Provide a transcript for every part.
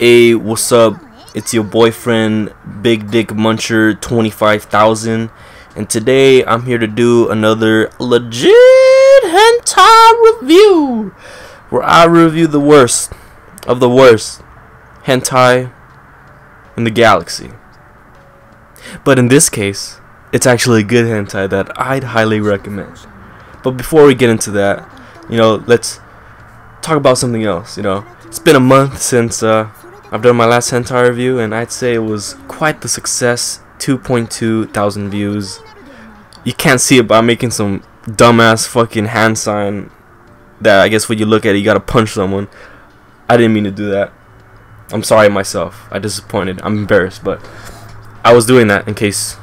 Hey, what's up? It's your boyfriend, Big Dick Muncher 25,000, and today I'm here to do another legit hentai review, where I review the worst of the worst hentai in the galaxy. But in this case, it's actually a good hentai that I'd highly recommend. But before we get into that, let's talk about something else. It's been a month since I've done my last hentai review, and I'd say it was quite the success. 2.2 thousand views. You can't see it, but I'm making some dumbass fucking hand sign that I guess when you look at it, you gotta punch someone. I didn't mean to do that. I'm sorry myself. I disappointed. I'm embarrassed, but I was doing that in case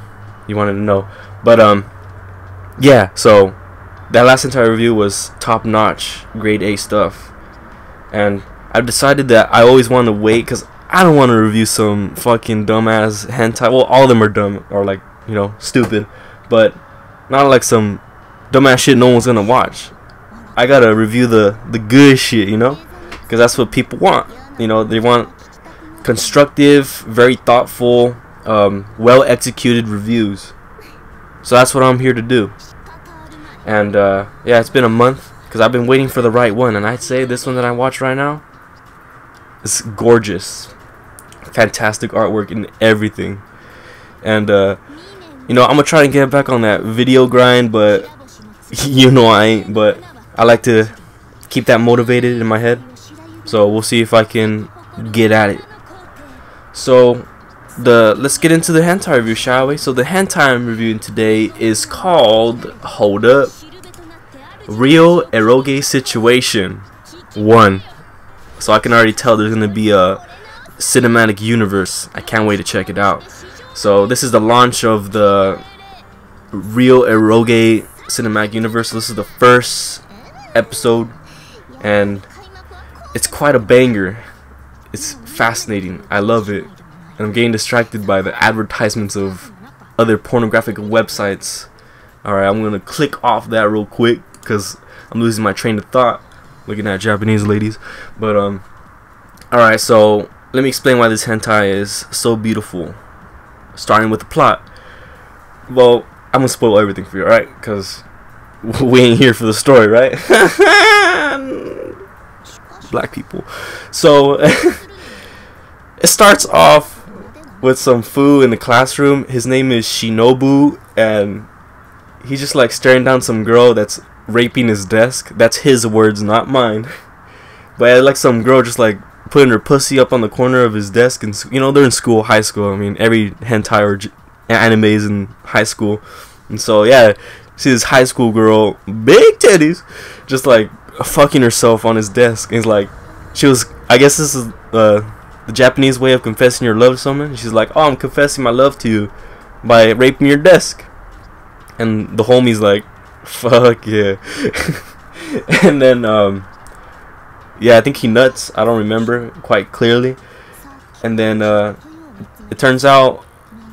you wanted to know. But yeah. So that last hentai review was top notch, grade A stuff, and I've decided that I always want to wait because I don't want to review some fucking dumbass hentai. Well, all of them are dumb or like, stupid, but not like some dumbass shit no one's gonna watch. I gotta review the good shit, because that's what people want. They want constructive, very thoughtful, well executed reviews. So that's what I'm here to do. And yeah, it's been a month because I've been waiting for the right one, and I'd say this one that I watch right now, it's gorgeous, fantastic artwork and everything. And I'm gonna try to get back on that video grind, but I ain't. But I like to keep that motivated in my head, so we'll see if I can get at it. So let's get into the hentai review, shall we? So the hentai I'm reviewing today is called, hold up, Real Eroge Situation 1. So I can already tell there's going to be a cinematic universe. I can't wait to check it out. So this is the launch of the Real Eroge cinematic universe. So this is the first episode, and it's quite a banger. It's fascinating. I love it. And I'm getting distracted by the advertisements of other pornographic websites. Alright, I'm going to click off that real quick because I'm losing my train of thought looking at Japanese ladies. But alright, so let me explain why this hentai is so beautiful, starting with the plot. Well, I'm gonna spoil everything for you, alright, because we ain't here for the story, right? Black people. So it starts off with some fool in the classroom. His name is Shinobu, and he's just like staring down some girl that's raping his desk. That's his words, not mine. But like some girl just like putting her pussy up on the corner of his desk, and they're in school, high school. I mean, every hentai or anime is in high school, and so yeah, see this high school girl, big titties, just like fucking herself on his desk. And it's like I guess this is the Japanese way of confessing your love to someone. She's like, oh, I'm confessing my love to you by raping your desk. And the homie's like, fuck yeah. And then yeah, I think he nuts. I don't remember quite clearly. And then it turns out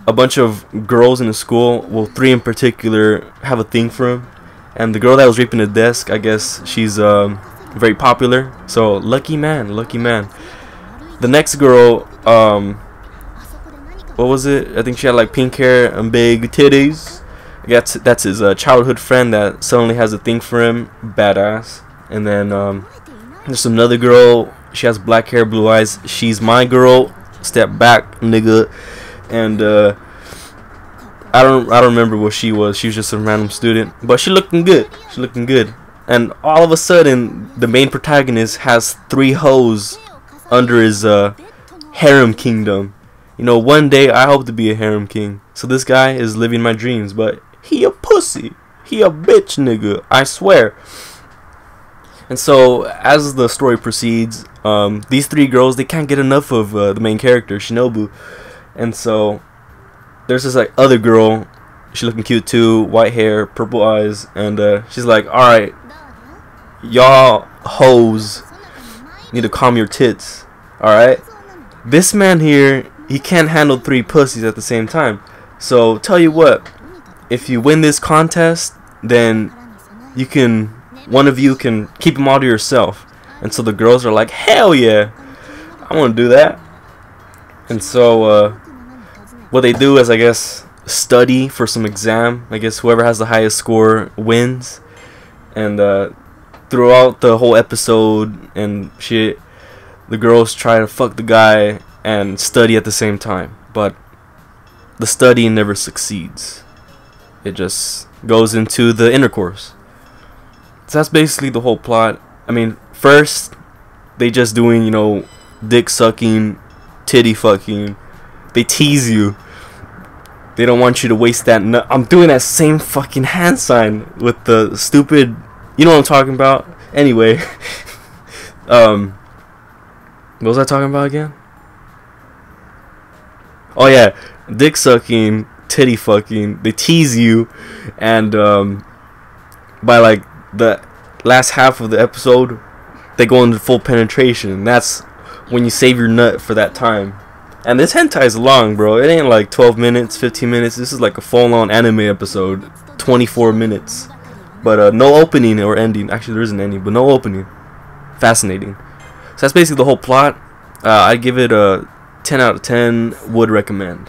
a bunch of girls in the school, well, 3 in particular, have a thing for him. And the girl that was raping the desk, I guess she's very popular. So lucky man, lucky man. The next girl, what was it? I think she had like pink hair and big titties. That's his childhood friend that suddenly has a thing for him. Badass. And then there's another girl. She has black hair, blue eyes. She's my girl. Step back, nigga. And I don't remember what she was. She was just a random student, but she looking good. She looking good. And all of a sudden, the main protagonist has 3 hoes under his harem kingdom. One day I hope to be a harem king. So this guy is living my dreams, but he a pussy. He a bitch nigga, I swear. And so as the story proceeds, these 3 girls, they can't get enough of the main character, Shinobu. And so there's this like other girl. She's looking cute too, white hair, purple eyes, and she's like, alright, y'all hoes need to calm your tits. Alright, this man here, he can't handle 3 pussies at the same time. So tell you what, if you win this contest, then one of you can keep them all to yourself. And so the girls are like, hell yeah, I want to do that. And so what they do is, I guess, study for some exam. I guess whoever has the highest score wins. And throughout the whole episode and shit, the girls try to fuck the guy and study at the same time, but the studying never succeeds. It just goes into the intercourse. So that's basically the whole plot. I mean, first they just doing, you know, dick sucking, titty fucking. They tease you. They don't want you to waste that nut. I'm doing that same fucking hand sign with the stupid, you know what I'm talking about. Anyway, what was I talking about again? Oh yeah, dick sucking, titty fucking. They tease you, and by like the last half of the episode, they go into full penetration. And that's when you save your nut for that time. And this hentai is long, bro. It ain't like 12 minutes, 15 minutes. This is like a full-on anime episode, 24 minutes. But no opening or ending. Actually, there is an ending, but no opening. Fascinating. So that's basically the whole plot. I'd give it a 10 out of 10. Would recommend.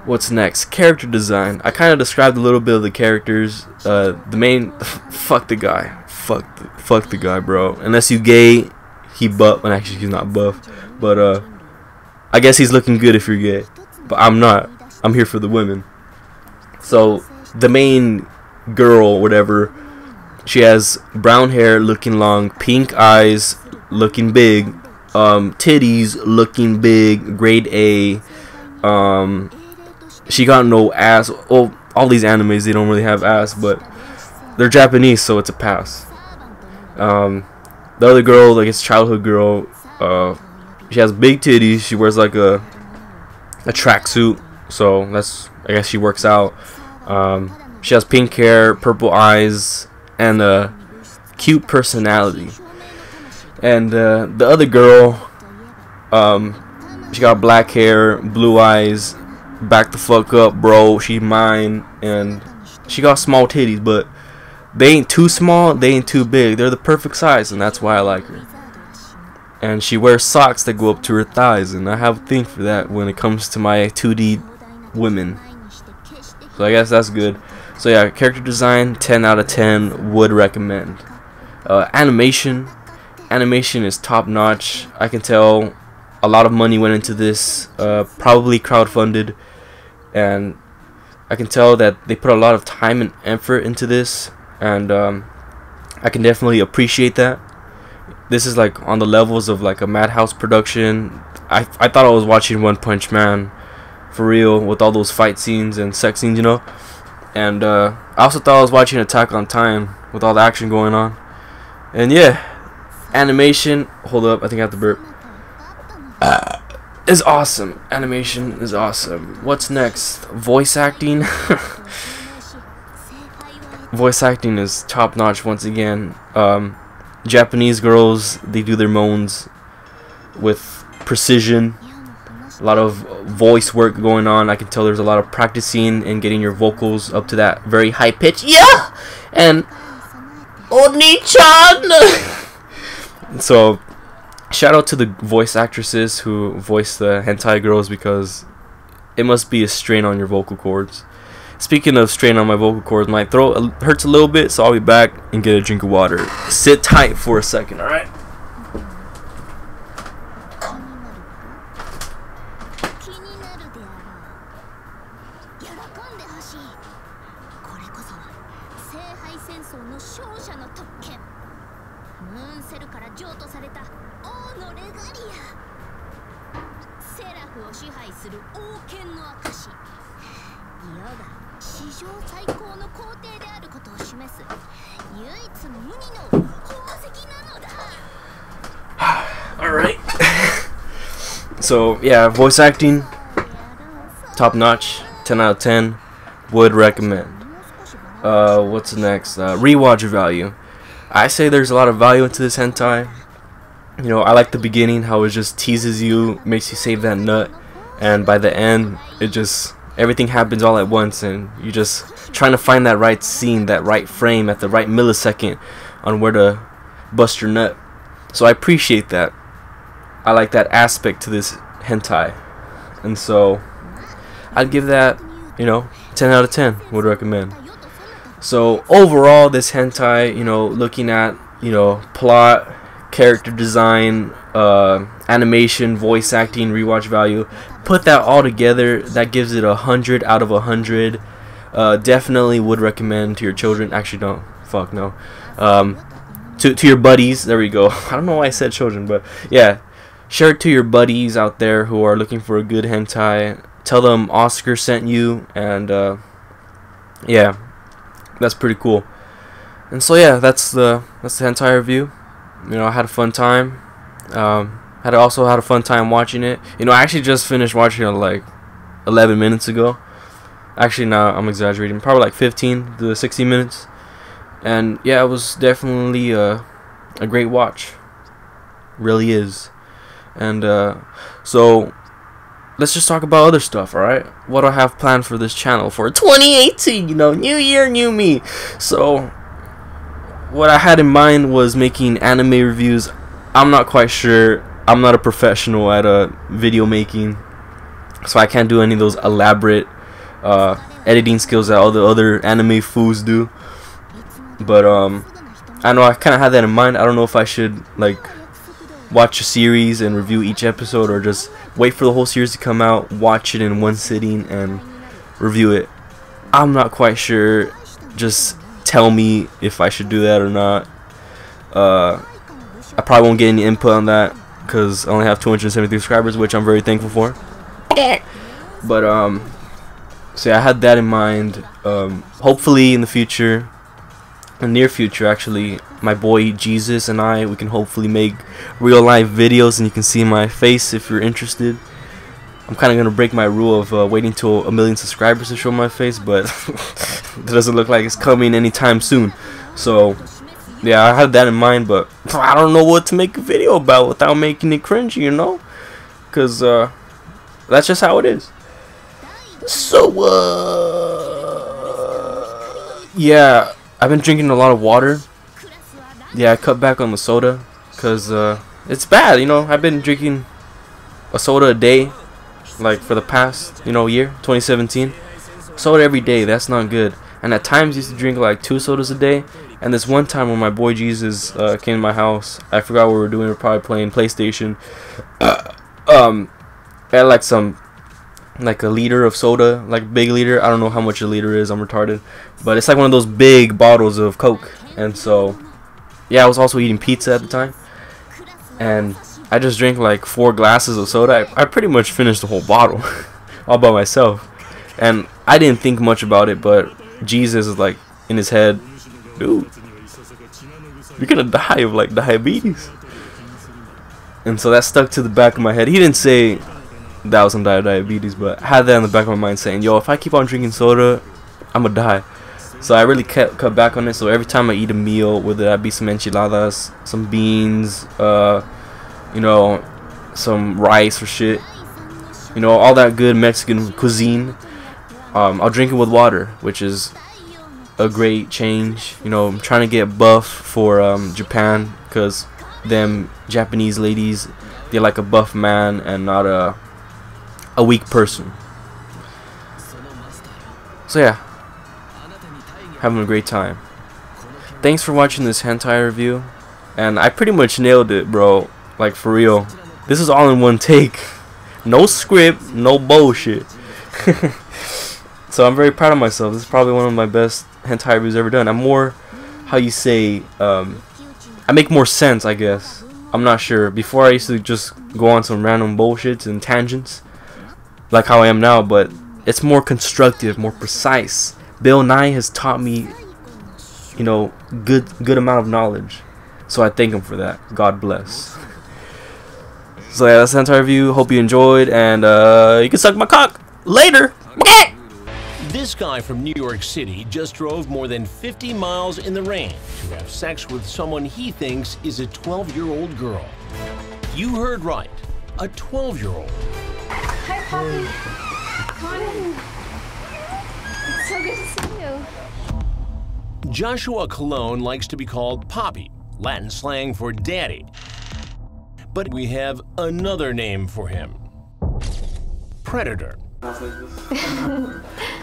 What's next? Character design. I kind of described a little bit of the characters. The main... fuck the guy. Fuck the guy, bro. Unless you gay, he buff. And actually, he's not buff. But, I guess he's looking good if you're gay. But I'm not. I'm here for the women. So, the main girl, whatever, she has brown hair, looking long, pink eyes, looking big, titties, looking big, grade A. She got no ass. Oh, all these animes, they don't really have ass, but they're Japanese, so it's a pass. The other girl, like, it's childhood girl, she has big titties. She wears like a tracksuit, so that's, I guess she works out. She has pink hair, purple eyes, and a cute personality. And the other girl, she got black hair, blue eyes, back the fuck up, bro. She mine, and she got small titties, but they ain't too small, they ain't too big. They're the perfect size, and that's why I like her. And she wears socks that go up to her thighs, and I have a thing for that when it comes to my 2D women. So I guess that's good. So yeah, character design, 10 out of 10, would recommend. Animation is top notch. I can tell a lot of money went into this, probably crowdfunded, and I can tell that they put a lot of time and effort into this, and I can definitely appreciate that. This is like on the levels of like a Madhouse production. I thought I was watching One Punch Man for real, with all those fight scenes and sex scenes, you know. And I also thought I was watching Attack on Titan with all the action going on. And yeah, animation, hold up, I think I have to burp, is awesome. Animation is awesome. What's next? Voice acting. Voice acting is top notch once again. Japanese girls, they do their moans with precision. A lot of voice work going on. I can tell there's a lot of practicing and getting your vocals up to that very high pitch. Yeah! And Oni-chan! So, shout out to the voice actresses who voice the hentai girls, because it must be a strain on your vocal cords. Speaking of strain on my vocal cords, my throat hurts a little bit, so I'll be back and get a drink of water. Sit tight for a second, alright? Alright. So, yeah, voice acting, top notch, 10 out of 10, would recommend. What's next? Rewatch value. I say there's a lot of value into this hentai. You know, I like the beginning, how it just teases you, makes you save that nut, and by the end, it just, everything happens all at once, and you're just trying to find that right scene, that right frame, at the right millisecond on where to bust your nut. So I appreciate that. I like that aspect to this hentai. And so I'd give that, you know, 10 out of 10 would recommend. So overall, this hentai, you know, looking at, you know, plot, character design, animation, voice acting, rewatch value, put that all together, that gives it 100 out of 100. Definitely would recommend to your children. Actually, no, fuck no. To your buddies. There we go. I don't know why I said children, but yeah, share it to your buddies out there who are looking for a good hentai. Tell them Oscar sent you, and yeah, that's pretty cool. And so yeah, that's the hentai review. You know, I had a fun time. Also had a fun time watching it. You know, I actually just finished watching it like 11 minutes ago. Actually, no, I'm exaggerating. Probably like 15 to 60 minutes. And yeah, it was definitely a great watch. Really is. And so let's just talk about other stuff, alright? What do I have planned for this channel for 2018? You know, new year, new me. So what I had in mind was making anime reviews. I'm not quite sure. I'm not a professional at video making, so I can't do any of those elaborate editing skills that all the other anime fools do. But I know I kind of had that in mind. I don't know if I should like watch a series and review each episode, or just wait for the whole series to come out, watch it in one sitting, and review it. I'm not quite sure. Just tell me if I should do that or not. I probably won't get any input on that because I only have 273 subscribers, which I'm very thankful for. But so yeah, I had that in mind. Hopefully in the future, in the near future actually, my boy Jesus and we can hopefully make real life videos, and you can see my face if you're interested. I'm kind of gonna break my rule of waiting till 1 million subscribers to show my face, but it doesn't look like it's coming anytime soon. So yeah, I had that in mind, but I don't know what to make a video about without making it cringy, you know? Because that's just how it is. So yeah, I've been drinking a lot of water. Yeah, I cut back on the soda because it's bad, you know. I've been drinking a soda a day, like for the past, you know, year, 2017. Soda every day, that's not good. And at times I used to drink like 2 sodas a day. And this one time when my boy Jesus came to my house, I forgot what we were doing. We were probably playing PlayStation. I had like a liter of soda, like big liter. I don't know how much a liter is. I'm retarded, but it's like one of those big bottles of Coke. And so, yeah, I was also eating pizza at the time, and I just drank like 4 glasses of soda. I pretty much finished the whole bottle all by myself, and I didn't think much about it. But Jesus is like in his head, dude, you're gonna die of like diabetes. And so that stuck to the back of my head. He didn't say that I was gonna die of diabetes, but I had that in the back of my mind saying, yo, if I keep on drinking soda, I'm gonna die. So I really cut back on it. So every time I eat a meal, whether that be some enchiladas, some beans, you know, some rice or shit, you know, all that good Mexican cuisine, I'll drink it with water, which is a great change. You know, I'm trying to get buff for Japan, because them Japanese ladies, they like a buff man and not a weak person. So yeah, having a great time. Thanks for watching this hentai review, and I pretty much nailed it, bro. Like, for real, this is all in one take. No script, no bullshit. So I'm very proud of myself. This is probably one of my best hentai reviews ever done. I'm more, how you say, I make more sense, I guess. I'm not sure. Before I used to just go on some random bullshits and tangents, like how I am now, but it's more constructive, more precise. Bill Nye has taught me, you know, good amount of knowledge. So I thank him for that. God bless. So yeah, that's the entire review. Hope you enjoyed, and you can suck my cock later. This guy from New York City just drove more than 50 miles in the rain to have sex with someone he thinks is a 12-year-old girl. You heard right, a 12-year-old. Hi, Poppy. Come on in. It's so good to see you. Joshua Cologne likes to be called Poppy, Latin slang for daddy. But we have another name for him. predator. I was like this.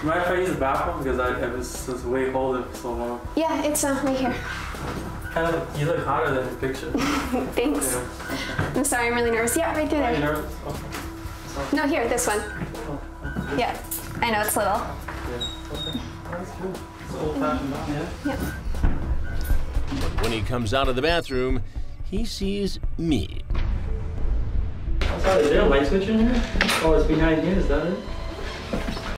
Mind if I use the bathroom? Because I was way holding for so long. Yeah, it's right here. Kind of, you look hotter than the picture. Thanks. Yeah. I'm sorry, I'm really nervous. Yeah, right through Are you there. nervous? Oh. No, here, this one. Oh. Yeah, I know it's little. Yeah. Okay. That's cool. It's old-fashioned, yeah? Yeah. But when he comes out of the bathroom, he sees me. Is there a light switch in here? Oh, it's behind here, is that it?